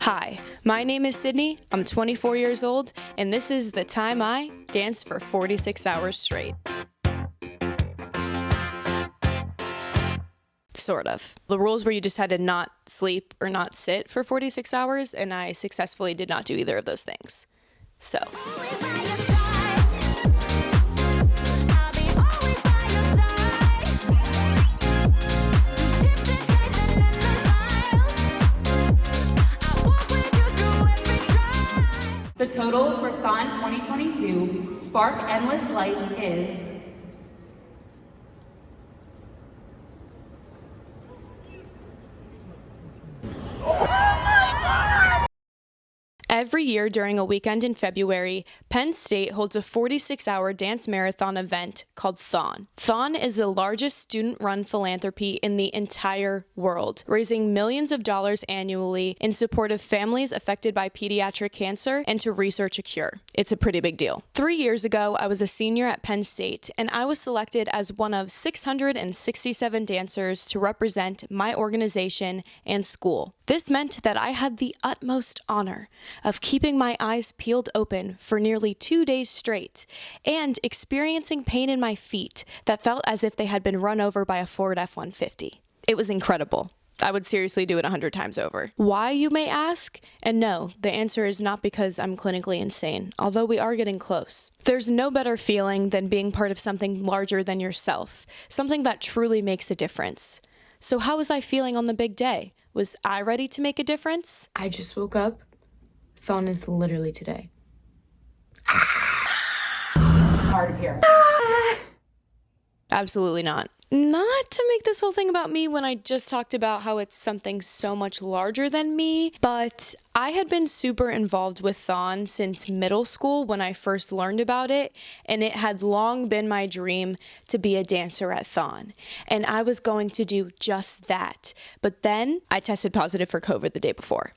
Hi, my name is Sydney, I'm 24 years old, and this is the time I danced for 46 hours straight. Sort of. The rules were you just had to not sleep or not sit for 46 hours, and I successfully did not do either of those things. So. The total for Thon 2022 Spark Endless Light is Every year during a weekend in February, Penn State holds a 46-hour dance marathon event called Thon. Thon is the largest student-run philanthropy in the entire world, raising millions of dollars annually in support of families affected by pediatric cancer and to research a cure. It's a pretty big deal. 3 years ago, I was a senior at Penn State, and I was selected as one of 667 dancers to represent my organization and school. This meant that I had the utmost honor of keeping my eyes peeled open for nearly 2 days straight and experiencing pain in my feet that felt as if they had been run over by a Ford F-150. It was incredible. I would seriously do it 100 times over. Why, you may ask? And no, the answer is not because I'm clinically insane, although we are getting close. There's no better feeling than being part of something larger than yourself, something that truly makes a difference. So how was I feeling on the big day? Was I ready to make a difference? I just woke up. Thon is literally today. hard of hearing. Absolutely not. Not to make this whole thing about me when I just talked about how it's something so much larger than me, but I had been super involved with thon since middle school when I first learned about it, and it had long been my dream to be a dancer at thon, and I was going to do just that. But then I tested positive for COVID the day before.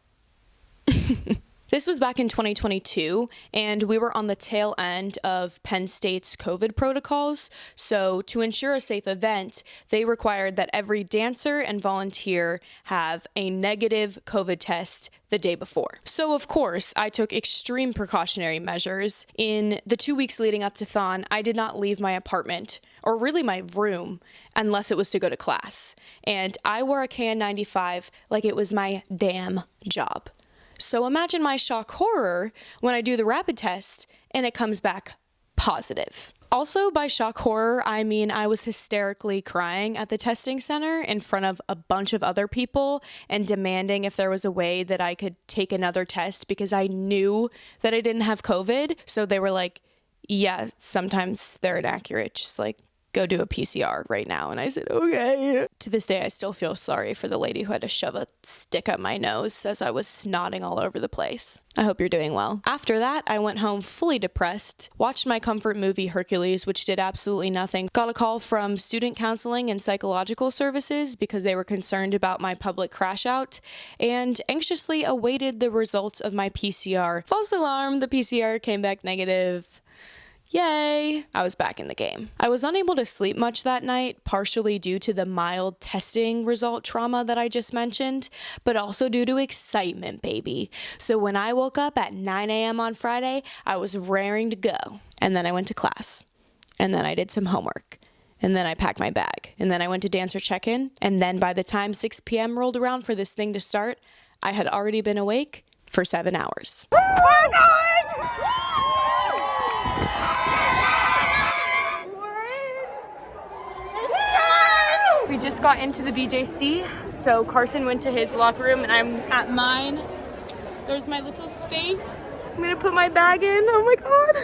This was back in 2022, and we were on the tail end of Penn State's COVID protocols. So to ensure a safe event, they required that every dancer and volunteer have a negative COVID test the day before. So of course, I took extreme precautionary measures. In the 2 weeks leading up to thon, I did not leave my apartment, or really my room, unless it was to go to class. And I wore a KN95 like it was my damn job. So imagine my shock horror when I do the rapid test and it comes back positive. Also, by shock horror, I mean I was hysterically crying at the testing center in front of a bunch of other people and demanding if there was a way that I could take another test because I knew that I didn't have COVID. So they were like, yeah, sometimes they're inaccurate, just like go do a PCR right now. And I said, okay. To this day, I still feel sorry for the lady who had to shove a stick up my nose as I was snotting all over the place. I hope you're doing well. After that, I went home fully depressed, watched my comfort movie Hercules, which did absolutely nothing, got a call from student counseling and psychological services because they were concerned about my public crash out, and anxiously awaited the results of my PCR. False alarm, the PCR came back negative. Yay! I was back in the game. I was unable to sleep much that night, partially due to the mild testing result trauma that I just mentioned, but also due to excitement, baby. So when I woke up at 9 a.m. on Friday, I was raring to go. And then I went to class. And then I did some homework. And then I packed my bag. And then I went to dancer check-in. And then by the time 6 p.m. rolled around for this thing to start, I had already been awake for 7 hours. We just got into the BJC, so Carson went to his locker room and I'm at mine. There's my little space. I'm gonna put my bag in. Oh my God.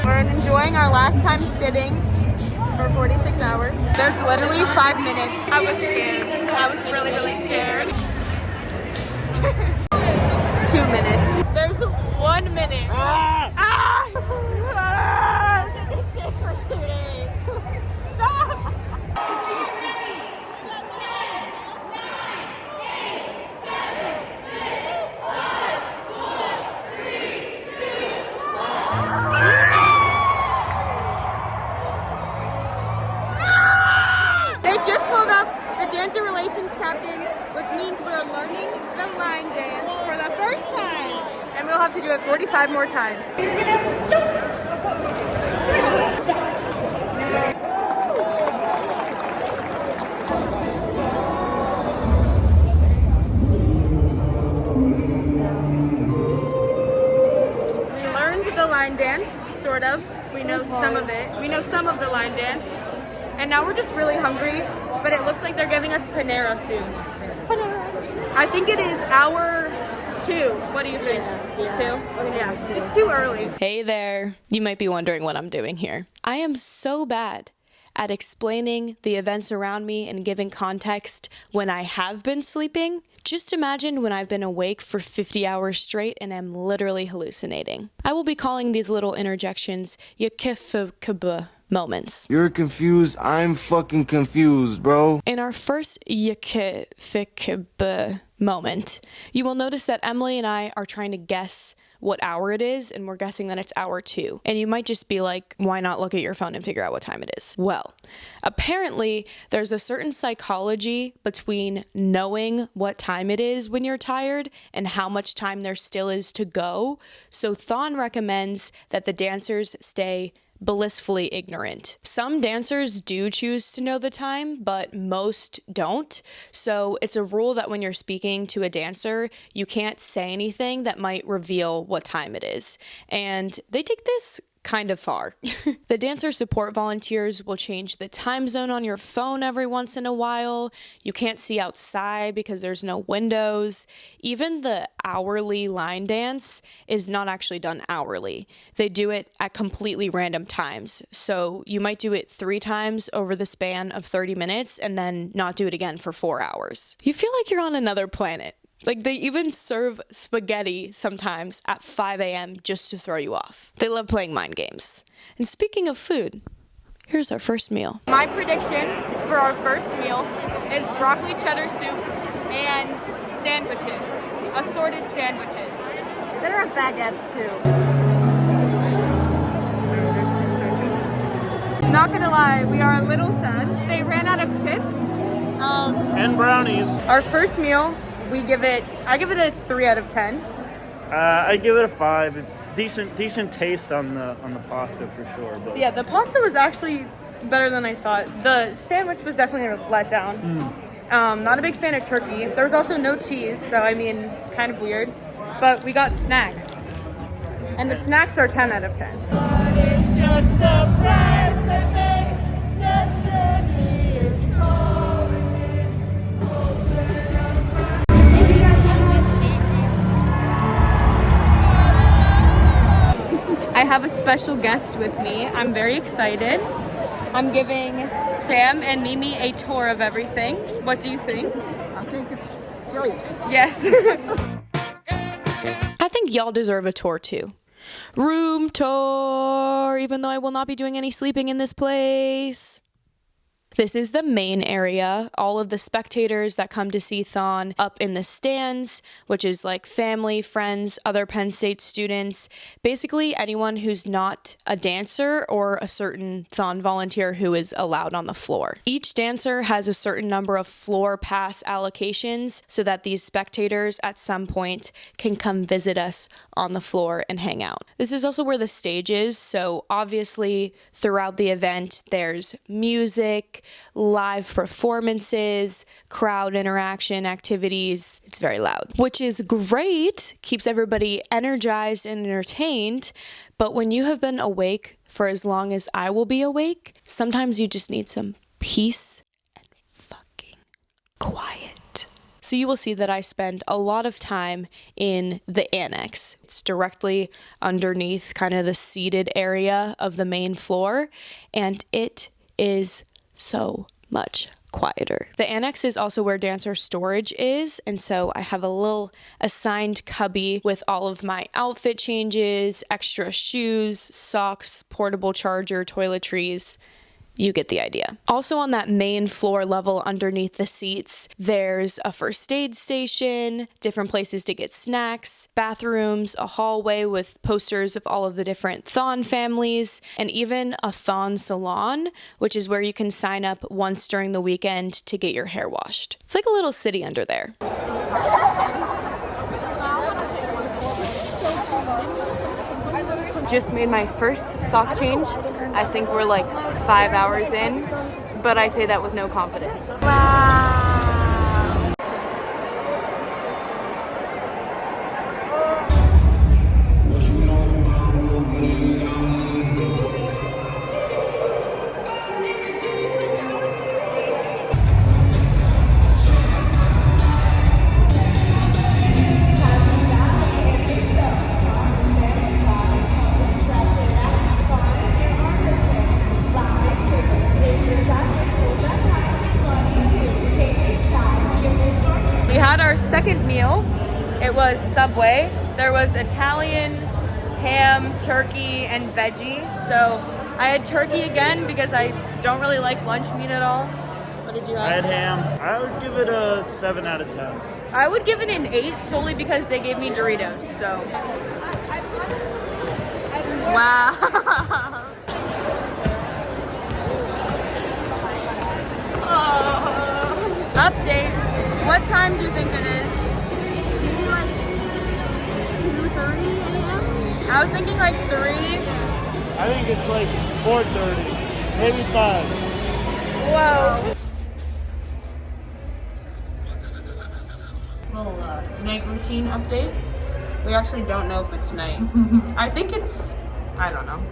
We're enjoying our last time sitting for 46 hours. There's literally 5 minutes. I was scared. I was really, really scared. 2 minutes. There's 1 minute. For 2 days. Stop! They just called up the captains, which means we're learning the line dance for the first time. And we'll have to do it 45 more times. We learned the line dance, sort of. We know some of it. We know some of the line dance. And now we're just really hungry, but it looks like they're giving us Panera soon. Panera. I think it is hour 2. What do you think? Yeah. 2? Yeah. It's too early. Hey there. You might be wondering what I'm doing here. I am so bad at explaining the events around me and giving context when I have been sleeping. Just imagine when I've been awake for 50 hours straight and am literally hallucinating. I will be calling these little interjections yakifkb moments. You're confused. I'm fucking confused, bro. In our first yakifkb moment, you will notice that Emily and I are trying to guess what hour it is, and we're guessing that it's hour 2. And you might just be like, why not look at your phone and figure out what time it is? Well, apparently there's a certain psychology between knowing what time it is when you're tired and how much time there still is to go. So Thon recommends that the dancers stay blissfully ignorant. Some dancers do choose to know the time, but most don't. So it's a rule that when you're speaking to a dancer, you can't say anything that might reveal what time it is. And they take this kind of far. The dancer support volunteers will change the time zone on your phone every once in a while. You can't see outside because there's no windows. Even the hourly line dance is not actually done hourly. They do it at completely random times. So you might do it 3 times over the span of 30 minutes and then not do it again for 4 hours. You feel like you're on another planet. Like, they even serve spaghetti sometimes at 5 a.m. just to throw you off. They love playing mind games. And speaking of food, here's our first meal. My prediction for our first meal is broccoli cheddar soup and sandwiches, assorted sandwiches. There are baguettes too. Not gonna lie, we are a little sad. They ran out of chips. And brownies. Our first meal, I give it a 3 out of 10. I give it a 5. Decent taste on the pasta for sure. But Yeah, the pasta was actually better than I thought. The sandwich was definitely a letdown. Not a big fan of turkey. There was also no cheese, so I mean, kind of weird. But we got snacks. And the snacks are 10 out of 10. I have a special guest with me. I'm very excited. I'm giving Sam and Mimi a tour of everything. What do you think? I think it's great. Yes. I think y'all deserve a tour too. Room tour, even though I will not be doing any sleeping in this place. This is the main area. All of the spectators that come to see Thon up in the stands, which is like family, friends, other Penn State students, basically anyone who's not a dancer or a certain Thon volunteer who is allowed on the floor. Each dancer has a certain number of floor pass allocations so that these spectators at some point can come visit us on the floor and hang out. This is also where the stage is, so obviously throughout the event there's music, live performances, crowd interaction activities. It's very loud, which is great, keeps everybody energized and entertained. But when you have been awake for as long as I will be awake, sometimes you just need some peace and fucking quiet. So you will see that I spend a lot of time in the annex. It's directly underneath kind of the seated area of the main floor, and it is so much quieter. The annex is also where dancer storage is, and so I have a little assigned cubby with all of my outfit changes, extra shoes, socks, portable charger, toiletries, You get the idea. Also on that main floor level underneath the seats, there's a first aid station, different places to get snacks, bathrooms, a hallway with posters of all of the different thon families, and even a thon salon, which is where you can sign up once during the weekend to get your hair washed. It's like a little city under there. Just made my first sock change. I think we're like 5 hours in, but I say that with no confidence. Wow. We had our second meal. It was Subway. There was Italian, ham, turkey, and veggie. So I had turkey again because I don't really like lunch meat at all. What did you have? I had ham. I would give it a 7 out of 10. I would give it an 8 solely because they gave me Doritos. So. Wow. Update. What time do you think it is? Maybe like 2:30 a.m. I was thinking like 3. I think it's like 4:30, maybe 5. Whoa. Little night routine update. We actually don't know if it's night. I think it's, I don't know,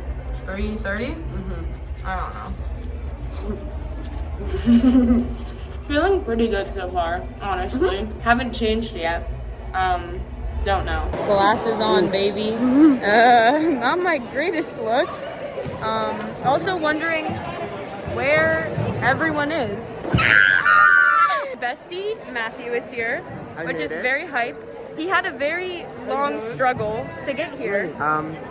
3:30? I don't know. Feeling pretty good so far, honestly. Haven't changed yet. Don't know. Glasses on, baby. Not my greatest look. Also wondering where everyone is. Bestie Matthew is here, which is very hype. He had a very long struggle to get here.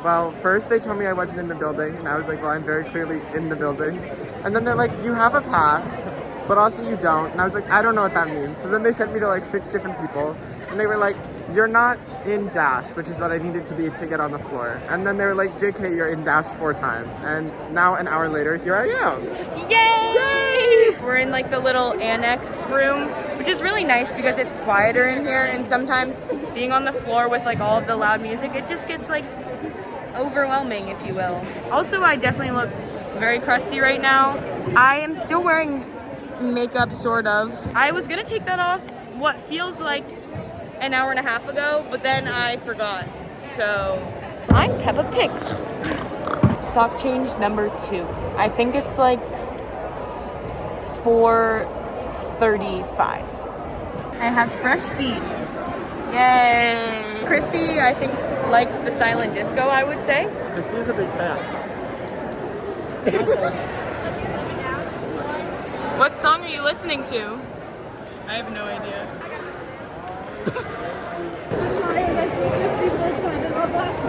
Well, first they told me I wasn't in the building, and I was like, well, I'm very clearly in the building. And then they're like, you have a pass, but also you don't. And I was like, I don't know what that means. So then they sent me to like 6 different people, and they were like, you're not in Dash, which is what I needed to be to get on the floor. And then they were like, JK, you're in Dash 4 times. And now an hour later, here I am. Yay! We're in like the little annex room, which is really nice because it's quieter in here, and sometimes being on the floor with like all of the loud music, it just gets like overwhelming, if you will. Also, I definitely look very crusty right now. I am still wearing makeup, sort of. I was gonna take that off what feels like an hour and a half ago, but then I forgot. So I'm Peppa Pig. Sock change number 2. I think it's like 4:35. I have fresh feet. Yay! Chrissy, I think, likes the silent disco, I would say. Chrissy's a big fan. What song are you listening to? I have no idea.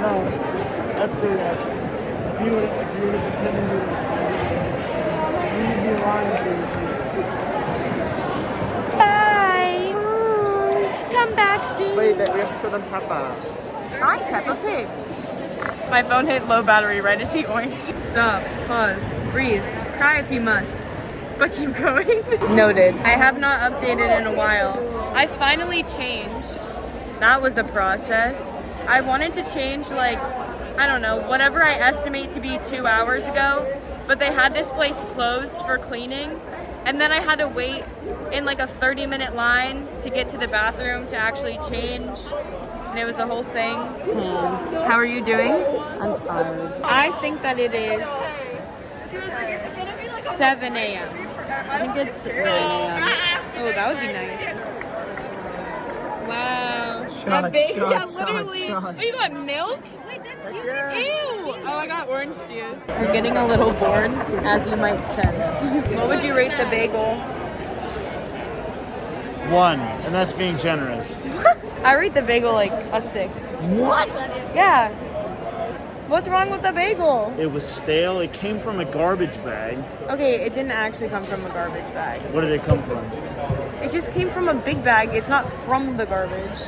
No, that's the reaction. If you were to pretend to you'd be lying to Bye! Come back soon. Wait, we have to show them Peppa. I'm Peppa Pig. My phone hit low battery right as he oinked. Stop, pause, breathe, cry if you must, but keep going. Noted. I have not updated in a while. I finally changed. That was a process. I wanted to change like, I don't know, whatever I estimate to be 2 hours ago, but they had this place closed for cleaning, and then I had to wait in like a 30-minute line to get to the bathroom to actually change. And it was a whole thing. How are you doing? I'm tired. I think that it is 7 a.m. I think it's 9 a.m. Oh, that would be nice. Wow. Shot, that baby, shot, that literally. shot. Oh, you got milk? Wait, that's Ew. Oh, I got orange juice. We're getting a little bored, as you might sense. What would you rate the bagel? 1, and that's being generous. I rate the bagel like a 6. What? Yeah. What's wrong with the bagel? It was stale. It came from a garbage bag. Okay, it didn't actually come from a garbage bag. What did it come from? It just came from a big bag. It's not from the garbage.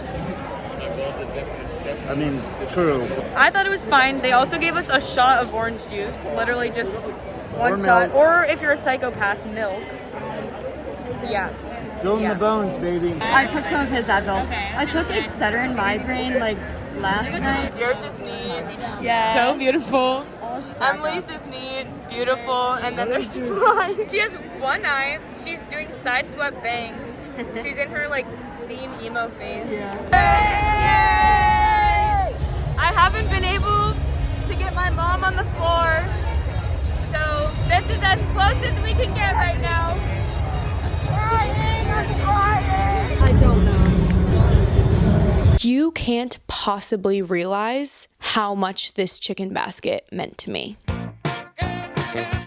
I mean, it's true. I thought it was fine. They also gave us a shot of orange juice. Literally just one Or shot. milk. Or if you're a psychopath, milk. Yeah. Building Yeah. the bones, baby. I took some of his Advil. I took Excedrin migraine like last night. Yours is neat. Yeah. So beautiful. All stacked Emily's up. is neat, beautiful, and then there's mine. She has one eye. She's doing side swept bangs. She's in her like scene emo phase. Yeah. Yay! I haven't been able to get my mom on the floor, so this is as close as we can get right now. I'm trying. I don't know. You can't possibly realize how much this chicken basket meant to me.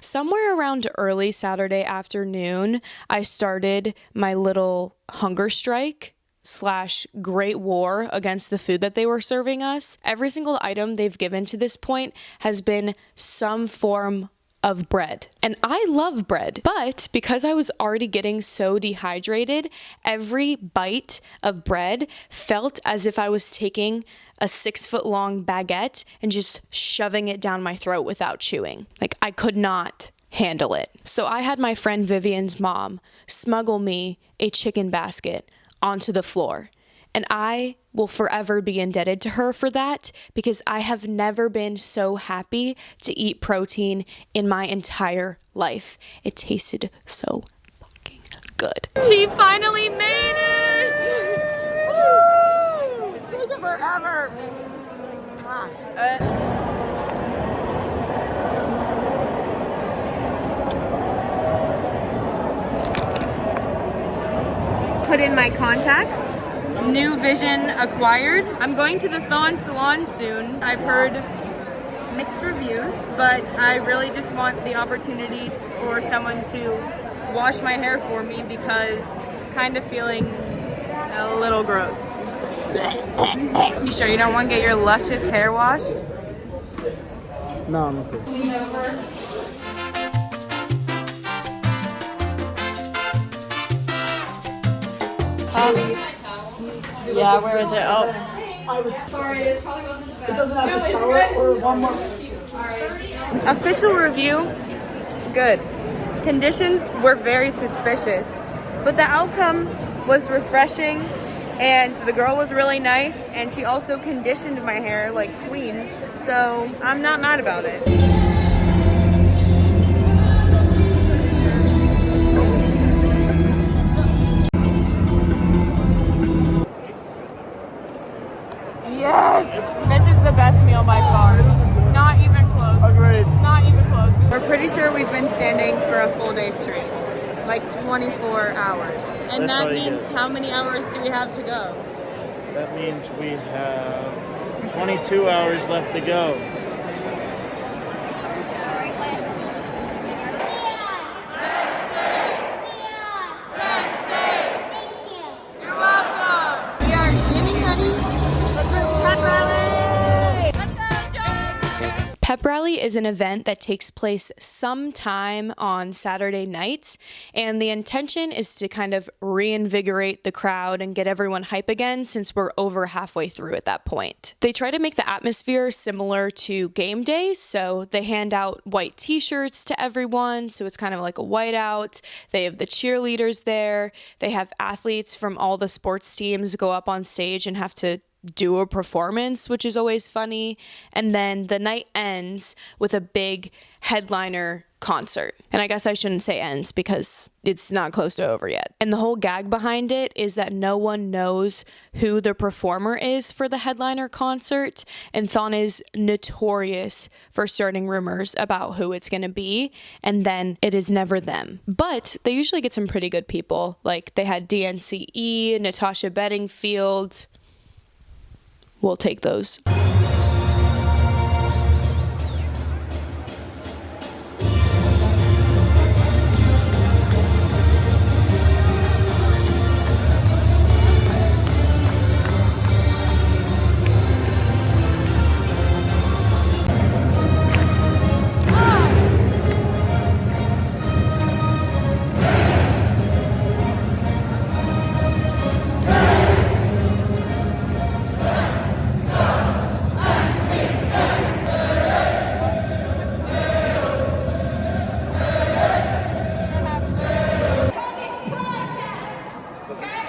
Somewhere around early Saturday afternoon, I started my little hunger strike / great war against the food that they were serving us. Every single item they've given to this point has been some form of bread. And I love bread, but because I was already getting so dehydrated, every bite of bread felt as if I was taking a 6-foot-long baguette and just shoving it down my throat without chewing. Like, I could not handle it. So I had my friend Vivian's mom smuggle me a chicken basket onto the floor. And I will forever be indebted to her for that because I have never been so happy to eat protein in my entire life. It tasted so fucking good. She finally made it! Woo! It's taking forever. Put in my contacts. New vision acquired. I'm going to the Thon salon soon. I've heard mixed reviews, but I really just want the opportunity for someone to wash my hair for me because kind of feeling a little gross. You sure you don't want to get your luscious hair washed? No, I'm okay. Yeah, where is it? Oh. Official review, good. Conditions were very suspicious, but the outcome was refreshing and the girl was really nice and she also conditioned my hair like queen, so I'm not mad about it. Yes! This is the best meal by far. Not even close. Agreed. Not even close. We're pretty sure we've been standing for a full day straight. Like 24 hours. And That's all that you means get. how many hours do we have to go? That means we have 22 hours left to go. You're welcome. We are getting ready for Pep Rally. Let's go, John! Pep Rally is an event that takes place sometime on Saturday nights, and the intention is to kind of reinvigorate the crowd and get everyone hype again since we're over halfway through at that point. They try to make the atmosphere similar to game day, so they hand out white t-shirts to everyone, so it's kind of like a whiteout. They have the cheerleaders there. They have athletes from all the sports teams go up on stage and have to do a performance, which is always funny. And then the night ends with a big headliner concert. And I guess I shouldn't say ends because it's not close to over yet. And the whole gag behind it is that no one knows who the performer is for the headliner concert. And Thon is notorious for starting rumors about who it's going to be. And then it is never them. But they usually get some pretty good people. Like they had DNCE, Natasha Bedingfield. We'll take those.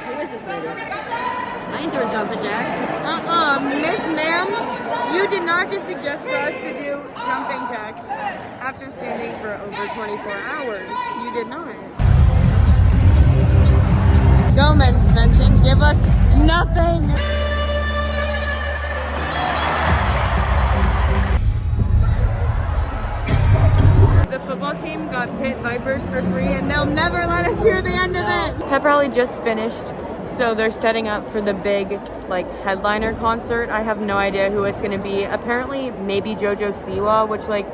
Who is this lady? I ain't doing jumping jacks. Miss Ma'am, you did not just suggest for us to do jumping jacks after standing for over 24 hours. You did not. Go, men, Svensson. Give us nothing. The football team got Pitt Vipers for free, and they'll never let us hear the end of it. Pep rally just finished, so they're setting up for the big, like, headliner concert. I have no idea who it's gonna be. Apparently, maybe JoJo Siwa, which, like,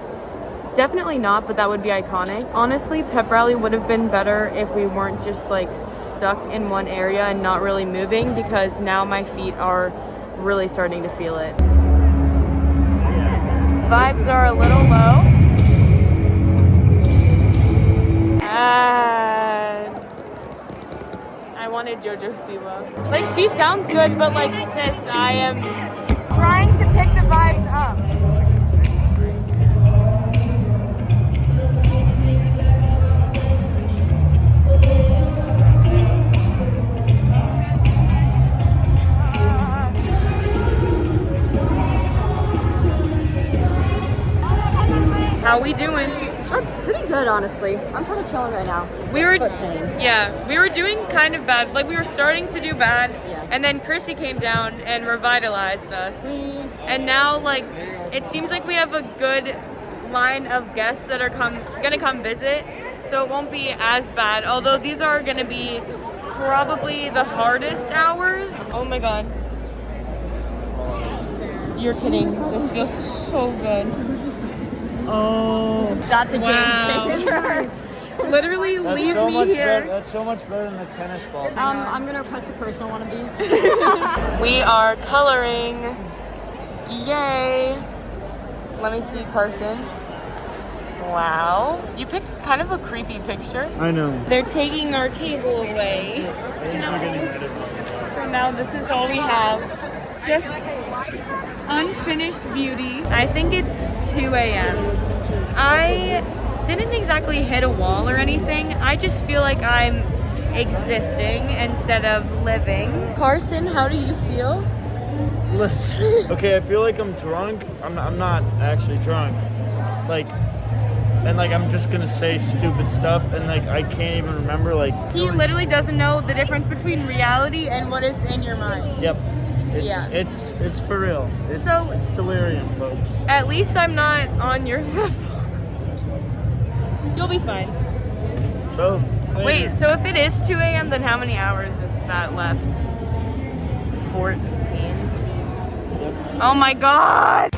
definitely not, but that would be iconic. Honestly, pep rally would have been better if we weren't just, like, stuck in one area and not really moving, because now my feet are really starting to feel it. Vibes are a little low. I wanted JoJo Siwa. Like, she sounds good, but like, sis, I am trying to pick the vibes up. How we doing? I'm pretty good, honestly. I'm kind of chilling right now. We were doing kind of bad. Like, we were starting to do bad, and then Chrissy came down and revitalized us. And now, like, it seems like we have a good line of guests that are gonna come visit, so it won't be as bad. Although these are gonna be probably the hardest hours. Oh my god. You're kidding. This feels so good. Oh, that's a game changer. Literally, leave me here. That's so much better than the tennis ball. I'm gonna request a personal one of these. We are coloring. Yay. Let me see, Carson. Wow. You picked kind of a creepy picture. I know. They're taking our table away. So now this is all we have. Just unfinished beauty. I think it's 2 a.m. I didn't exactly hit a wall or anything. I just feel like I'm existing instead of living. Carson, how do you feel? Listen. Okay, I feel like I'm drunk. I'm not actually drunk. Like, and like I'm just gonna say stupid stuff, and like I can't even remember. Like, he literally doesn't know the difference between reality and what is in your mind. Yep. It's for real. It's delirium, folks. At least I'm not on your level. You'll be fine. So wait, so if it is 2 a.m., then how many hours is that left? 14. Yep. Oh my god!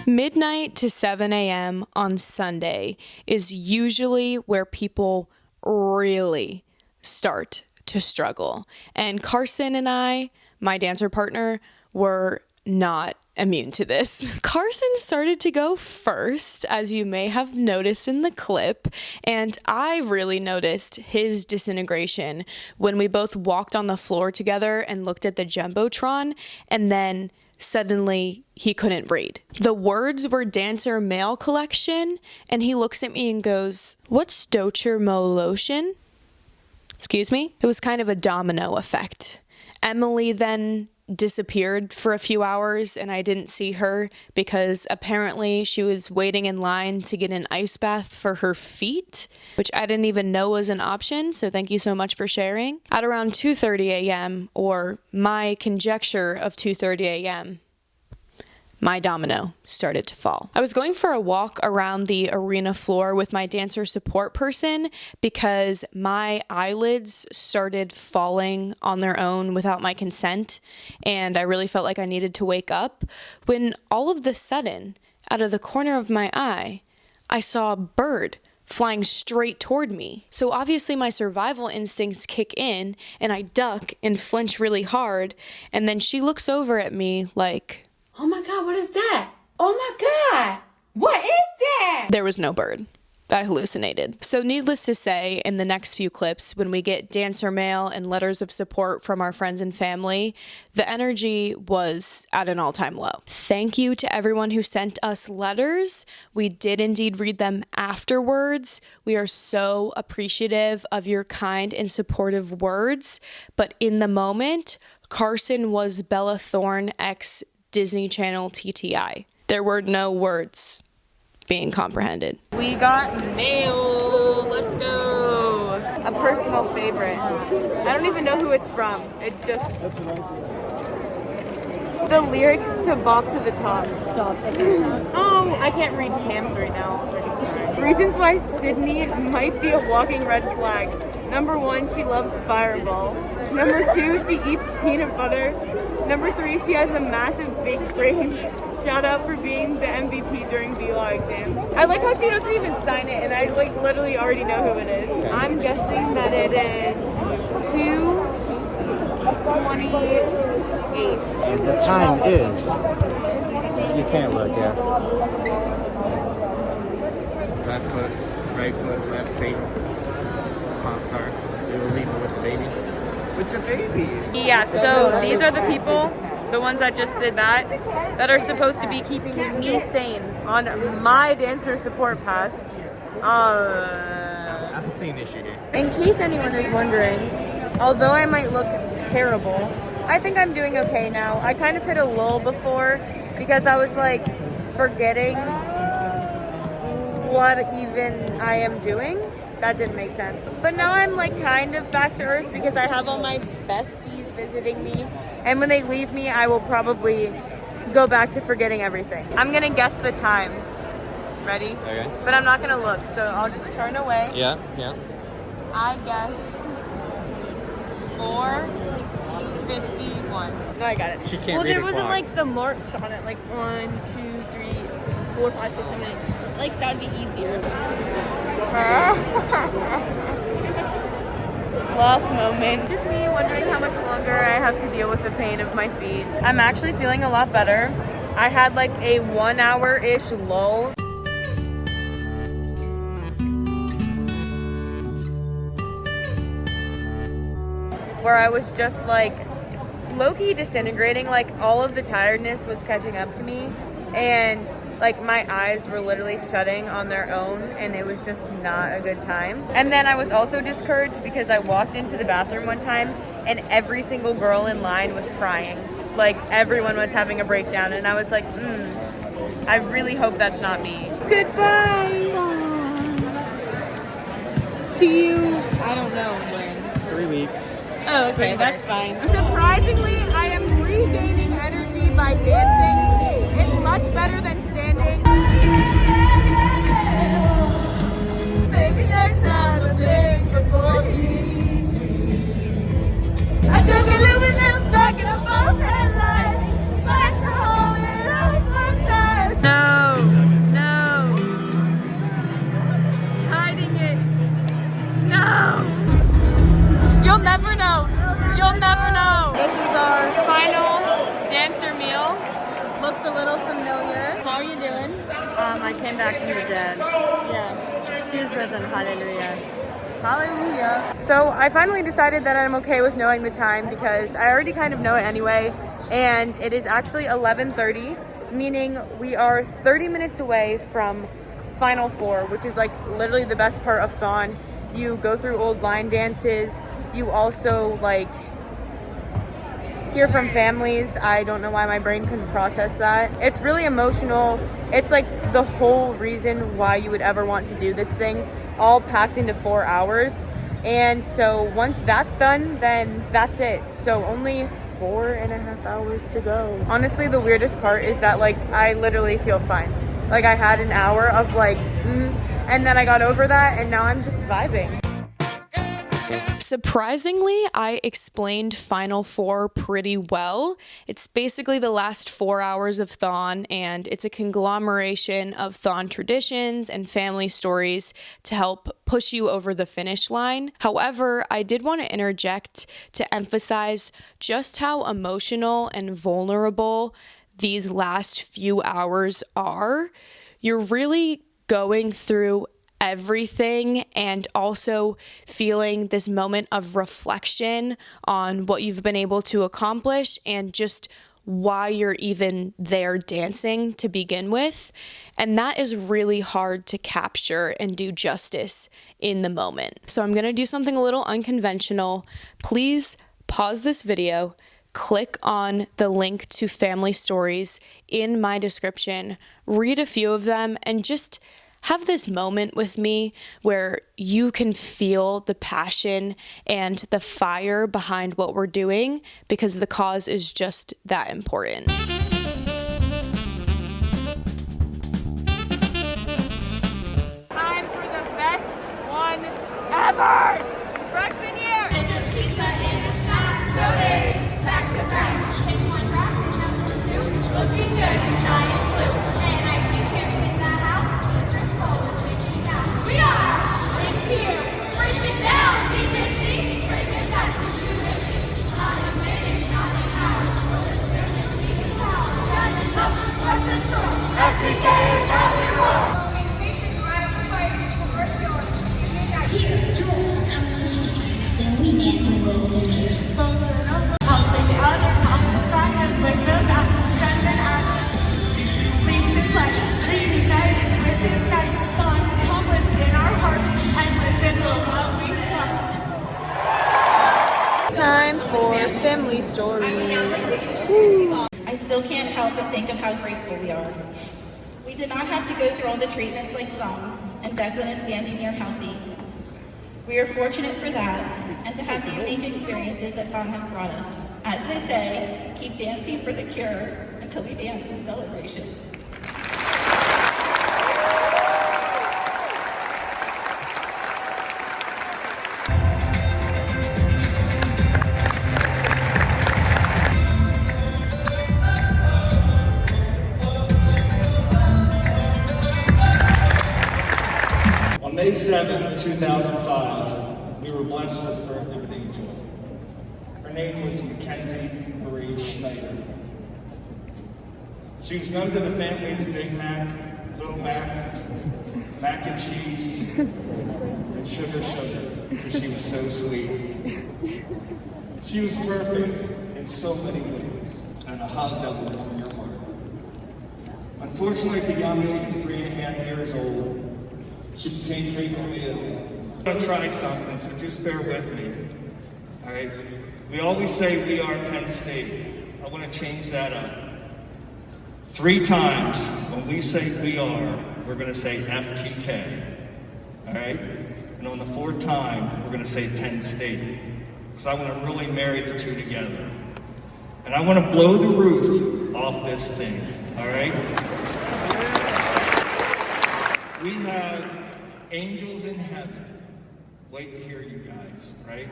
Midnight to 7 a.m. on Sunday is usually where people really start to struggle. And Carson and I, my dancer partner, were not immune to this. Carson started to go first, as you may have noticed in the clip, and I really noticed his disintegration when we both walked on the floor together and looked at the Jumbotron, and then suddenly he couldn't read. The words were dancer mail collection, and he looks at me and goes, "What's Docher Mo lotion?" Excuse me? It was kind of a domino effect. Emily then disappeared for a few hours, and I didn't see her because apparently she was waiting in line to get an ice bath for her feet, which I didn't even know was an option, so thank you so much for sharing. At around 2:30 a.m., or my conjecture of 2:30 a.m., my domino started to fall. I was going for a walk around the arena floor with my dancer support person because my eyelids started falling on their own without my consent, and I really felt like I needed to wake up when all of a sudden, out of the corner of my eye, I saw a bird flying straight toward me. So obviously my survival instincts kick in, and I duck and flinch really hard, and then she looks over at me like, "Oh my god, what is that? Oh my god, what is that?" There was no bird. I hallucinated. So needless to say, in the next few clips, when we get dancer mail and letters of support from our friends and family, the energy was at an all-time low. Thank you to everyone who sent us letters. We did indeed read them afterwards. We are so appreciative of your kind and supportive words, but in the moment, Carson was Bella Thorne x Disney Channel TTI. There were no words being comprehended. We got mail. Let's go. A personal favorite. I don't even know who it's from. It's just the lyrics to Bop to the Top. Stop. Oh, I can't read Cam's right now. Reasons why Sydney might be a walking red flag. Number 1, she loves Fireball. Number 2, she eats peanut butter. Number 3, she has a massive big brain. Shout out for being the MVP during B-Law exams. I like how she doesn't even sign it, and I like literally already know who it is. I'm guessing that it is 2:28. And the time is. You can't look, yeah. Left foot, right foot, left feet. Pawn start. We will leave it with the baby. With the baby. Yeah, so these are the people, the ones that just did that are supposed to be keeping me sane on my dancer support pass. I don't see an issue here. In case anyone is wondering, although I might look terrible, I think I'm doing okay now. I kind of hit a lull before because I was like forgetting what even I am doing. That didn't make sense. But now I'm like kind of back to earth because I have all my besties visiting me. And when they leave me, I will probably go back to forgetting everything. I'm gonna guess the time. Ready? Okay. But I'm not gonna look, so I'll just turn away. Yeah. I guess 4:51. No, I got it. She can't well, read there a wasn't clock. like the marks on it, like 1, 2, 3, 4, 5, 6, 7, 8. Like that'd be easier. Sloth moment. Just me wondering how much longer I have to deal with the pain of my feet. I'm actually feeling a lot better. I had like a 1 hour-ish lull. Where I was just like low-key disintegrating, like all of the tiredness was catching up to me, and like my eyes were literally shutting on their own, and it was just not a good time. And then I was also discouraged because I walked into the bathroom one time and every single girl in line was crying. Like everyone was having a breakdown, and I was like, I really hope that's not me. Goodbye. See you, I don't know when. 3 weeks. Oh, okay, that's fine. Surprisingly, I am regaining energy by dancing. It's much better than standing. Maybe next time a thing before he cheats. I took a little bit of stuck in a both headlights. Splash a hole in our fun tires. No. Hiding it. No. You'll never know. You'll never know. This is our final dancer meal. Looks a little familiar. How are you doing? I came back from the dead. Yeah. She is risen. Hallelujah. Hallelujah. So I finally decided that I'm okay with knowing the time because I already kind of know it anyway. And it is actually 11:30, meaning we are 30 minutes away from Final Four, which is like literally the best part of thon. You go through old line dances. You also like hear from families. I don't know why my brain couldn't process that. It's really emotional. It's like the whole reason why you would ever want to do this thing, all packed into 4 hours. And so once that's done, then that's it. So only 4.5 hours to go. Honestly, the weirdest part is that like I literally feel fine. Like I had an hour of like, and then I got over that, and now I'm just vibing. Surprisingly, I explained Final Four pretty well. It's basically the last 4 hours of thon, and it's a conglomeration of thon traditions and family stories to help push you over the finish line. However, I did want to interject to emphasize just how emotional and vulnerable these last few hours are. You're really going through everything, and also feeling this moment of reflection on what you've been able to accomplish and just why you're even there dancing to begin with. And that is really hard to capture and do justice in the moment. So I'm gonna do something a little unconventional. Please pause this video, click on the link to family stories in my description, read a few of them, and just have this moment with me where you can feel the passion and the fire behind what we're doing, because the cause is just that important. Time for the best one ever! Freshman year! Back to back. It's one drop, number 2. Looking good in giant blue. And I teach him in the house. Just forward, making down. We are it's here. Break it down, BJC. Break it back to UAP. Not a minute, not an hour. That is up to Western Shore. FTK is how we roll. Here, Jewel, I'm Lucy. We dance and rolls in here. Helping others, helping factors with the strength and action. Leads his life, reunited with his night. Thon is homeless in our hearts, endless in the love we spell. Time for family stories. I still can't help but think of how grateful we are. We did not have to go through all the treatments like some, and Declan is standing here healthy. We are fortunate for that, and to have the unique experiences that thon has brought us. As they say, keep dancing for the cure until we dance in celebration. On May 7, 2005, we were blessed with the birth of an angel. Her name was Mackenzie Marie Schneider. She was known to the family as Big Mac, Little Mac, Mac and Cheese, and Sugar because she was so sweet. She was perfect in so many ways, and a hug that would warm your heart. Unfortunately, at the young age of 3.5 years old, she became frequently ill. I'm gonna try something, so just bear with me. All right? We always say we are Penn State. I want to change that up. 3 times when we say we are, we're gonna say FTK. All right? And on the 4th time, we're gonna say Penn State. Because I want to really marry the two together. And I want to blow the roof off this thing. All right? We have angels in heaven. Wait to hear you guys, right?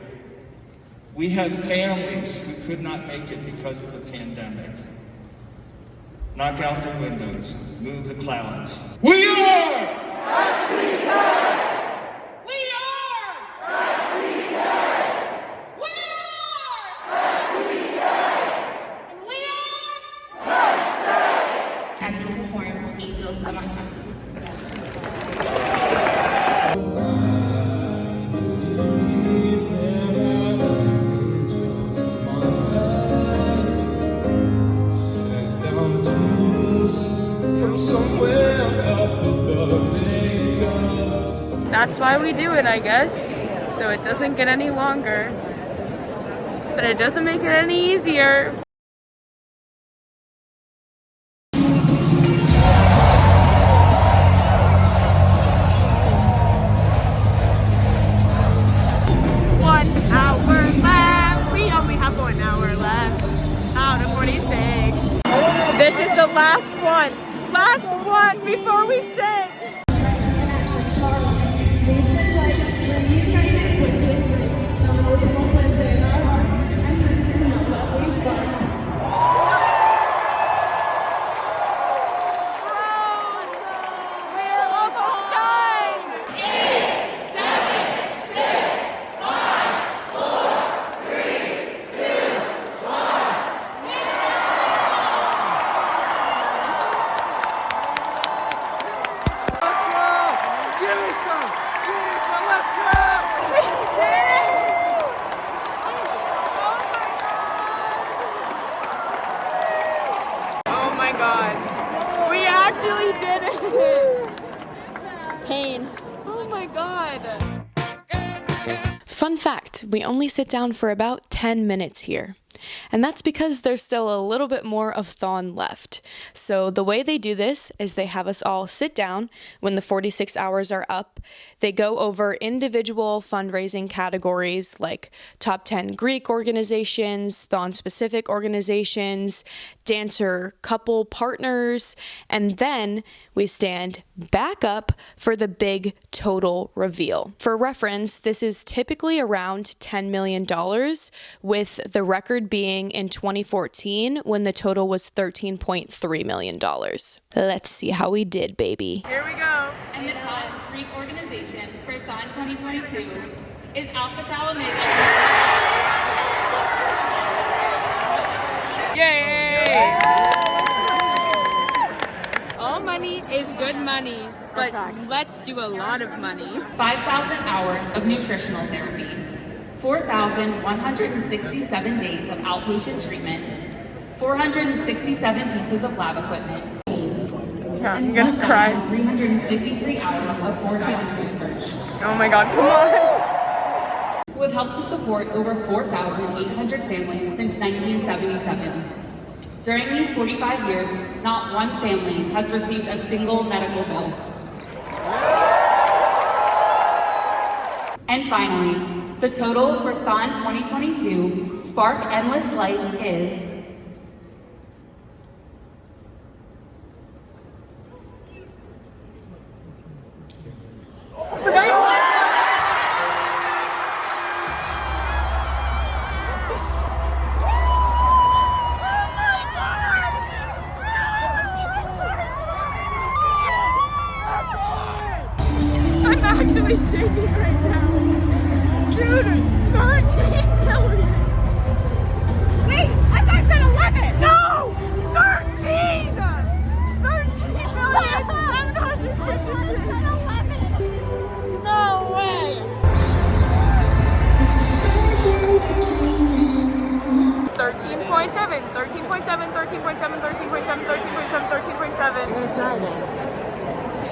We have families who could not make it because of the pandemic. Knock out the windows, move the clouds. We are! FTK! We are! FTK! We are! FTK! And we are! Penn State! As he performs Angels Among Us. That's why we do it, I guess. So it doesn't get any longer. But it doesn't make it any easier. We only have 1 hour left out of 46. This is the last one. Last one before we sing. And actually, Charles leaves his life reunited with his life. The invisible lives in our hearts, and this is the love we spark. We're almost done. 8, 7, 6, 5, 4, 3, 2, 1. god. We actually did it. Pain. Oh my god. Fun fact, we only sit down for about 10 minutes here. And that's because there's still a little bit more of thon left. So the way they do this is they have us all sit down when the 46 hours are up. They go over individual fundraising categories like top 10 Greek organizations, thon-specific organizations, dancer couple partners, and then we stand back up for the big total reveal. For reference, this is typically around $10 million, with the record being in 2014 when the total was $13.3 million. Let's see how we did, baby. Here we go. And the top Greek organization for Thon 2022 is Alpha Tau Omega. Yay! All money is good money, but let's do a lot of money. 5,000 hours of nutritional therapy, 4,167 days of outpatient treatment, 467 pieces of lab equipment, I'm gonna cry. 353 hours of core guidance research. Oh my god, come on! Who have helped to support over 4,800 families since 1977. During these 45 years, not one family has received a single medical bill. And finally, the total for Thon 2022 Spark Endless Light is I'm actually shaking right now. Dude, 13 million. Wait, I thought it said 11. No! 13! 13,756. No way. 13.7, 13.7, 13.7, 13.7, 13.7, 13.7. I'm gonna cry then.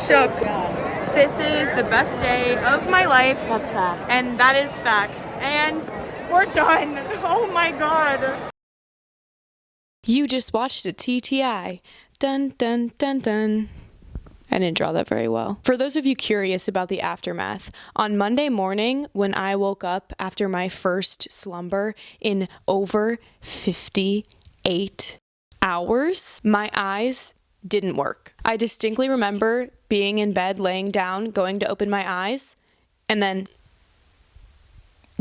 Shook. This is the best day of my life. That's facts. And that is facts. And we're done. Oh my god. You just watched a TTI. Dun, dun, dun, dun. I didn't draw that very well. For those of you curious about the aftermath, on Monday morning, when I woke up after my first slumber in over 58 hours, my eyes didn't work. I distinctly remember being in bed, laying down, going to open my eyes, and then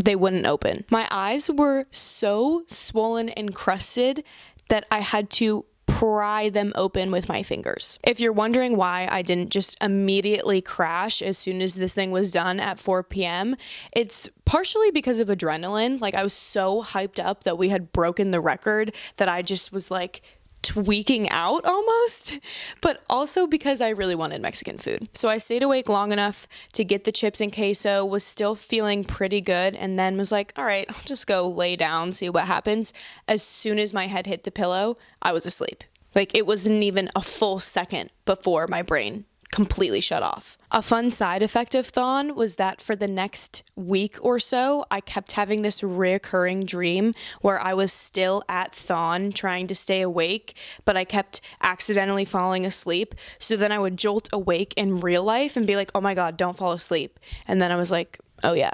they wouldn't open. My eyes were so swollen and crusted that I had to pry them open with my fingers. If you're wondering why I didn't just immediately crash as soon as this thing was done at 4 p.m., it's partially because of adrenaline. Like, I was so hyped up that we had broken the record that I just was like tweaking out almost, but also because I really wanted Mexican food. So I stayed awake long enough to get the chips and queso, was still feeling pretty good, and then was like, all right, I'll just go lay down, see what happens. As soon as my head hit the pillow, I was asleep. Like, it wasn't even a full second before my brain completely shut off. A fun side effect of thon was that for the next week or so, I kept having this reoccurring dream where I was still at thon trying to stay awake, but I kept accidentally falling asleep. So then I would jolt awake in real life and be like, oh my God, don't fall asleep. And then I was like, oh yeah,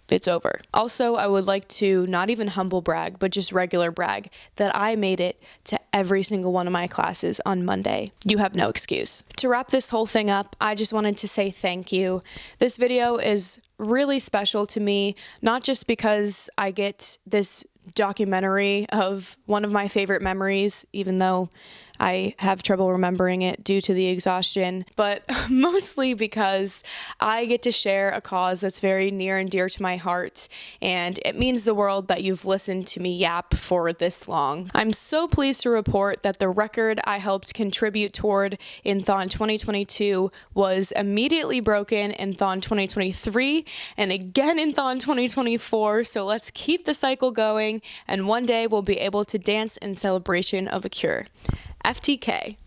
it's over. Also, I would like to not even humble brag, but just regular brag that I made it to every single one of my classes on Monday. You have no excuse. To wrap this whole thing up, I just wanted to say thank you. This video is really special to me, not just because I get this documentary of one of my favorite memories, even though I have trouble remembering it due to the exhaustion, but mostly because I get to share a cause that's very near and dear to my heart, and it means the world that you've listened to me yap for this long. I'm so pleased to report that the record I helped contribute toward in Thon 2022 was immediately broken in Thon 2023 and again in Thon 2024, so let's keep the cycle going, and one day we'll be able to dance in celebration of a cure. FTK.